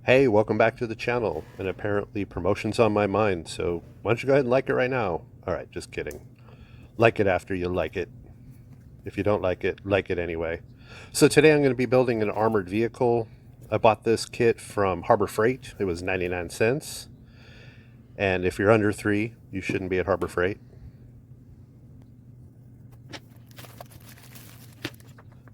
Hey, welcome back to the channel. And apparently promotion's on my mind, so why don't you go ahead and like it right now? Alright, just kidding. Like it after you like it. If you don't like it anyway. So today I'm going to be building an armored vehicle. I bought this kit from Harbor Freight. It was 99 cents. And if you're under 3, you shouldn't be at Harbor Freight.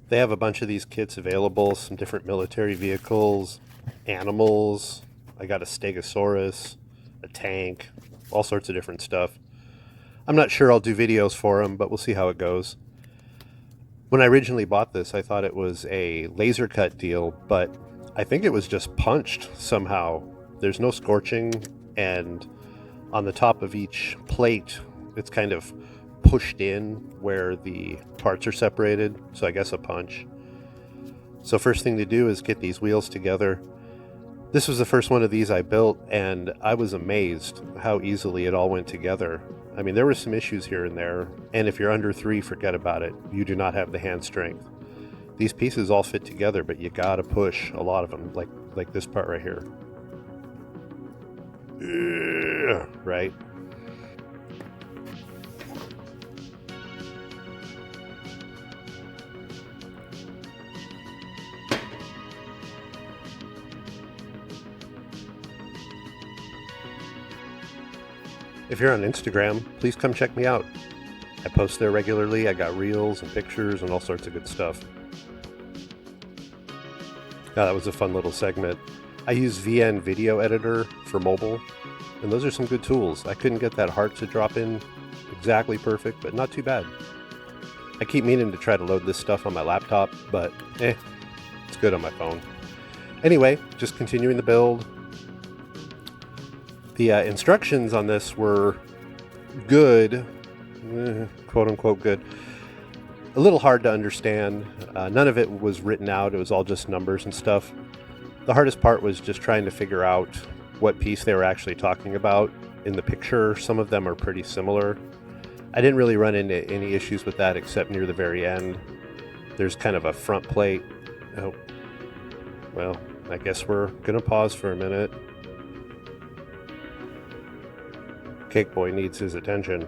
They have a bunch of these kits available, some different military vehicles, animals. I got a Stegosaurus, a tank, all sorts of different stuff. I'm not sure I'll do videos for them, but we'll see how it goes. When I originally bought this, I thought it was a laser cut deal, but I think it was just punched somehow. There's no scorching, and on the top of each plate, it's kind of pushed in where the parts are separated, so I guess a punch. So first thing to do is get these wheels together. This was the first one of these I built, and I was amazed how easily it all went together. I mean, there were some issues here and there, and if you're under 3, forget about it. You do not have the hand strength. These pieces all fit together, but you gotta push a lot of them, like this part right here. Right? If you're on Instagram, please come check me out. I post there regularly. I got reels and pictures and all sorts of good stuff. Oh, that was a fun little segment. I use VN Video Editor for mobile, and those are some good tools. I couldn't get that heart to drop in exactly perfect, but not too bad. I keep meaning to try to load this stuff on my laptop, but it's good on my phone. Anyway, just continuing the build. The instructions on this were good, quote unquote good. A little hard to understand. None of it was written out. It was all just numbers and stuff. The hardest part was just trying to figure out what piece they were actually talking about. In the picture, some of them are pretty similar. I didn't really run into any issues with that except near the very end. There's kind of a front plate. Oh, well, I guess we're gonna pause for a minute. Cake Boy needs his attention.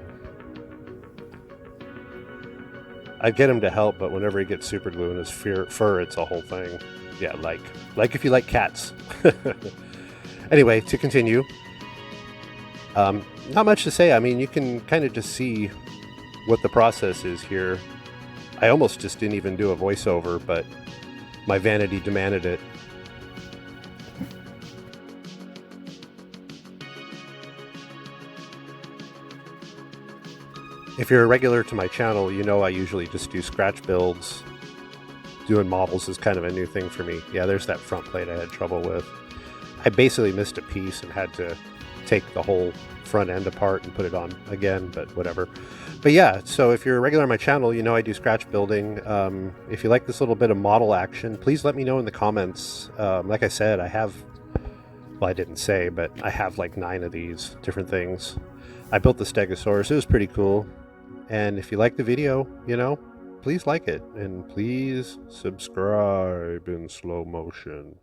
I'd get him to help, but whenever he gets super glue in his fur, it's a whole thing. Yeah, like if you like cats. Anyway, to continue. Not much to say. I mean, you can kind of just see what the process is here. I almost just didn't even do a voiceover, but my vanity demanded it. If you're a regular to my channel, you know I usually just do scratch builds. Doing models is kind of a new thing for me. Yeah, there's that front plate I had trouble with. I basically missed a piece and had to take the whole front end apart and put it on again, but whatever. But yeah, so if you're a regular on my channel, you know I do scratch building. If you like this little bit of model action, please let me know in the comments. Like I said, I have, well, I didn't say, but I have like 9 of these different things. I built the Stegosaurus. It was pretty cool. And if you like the video, you know, please like it. And please subscribe in slow motion.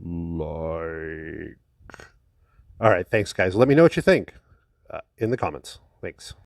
Like. All right, thanks, guys. Let me know what you think in the comments. Thanks.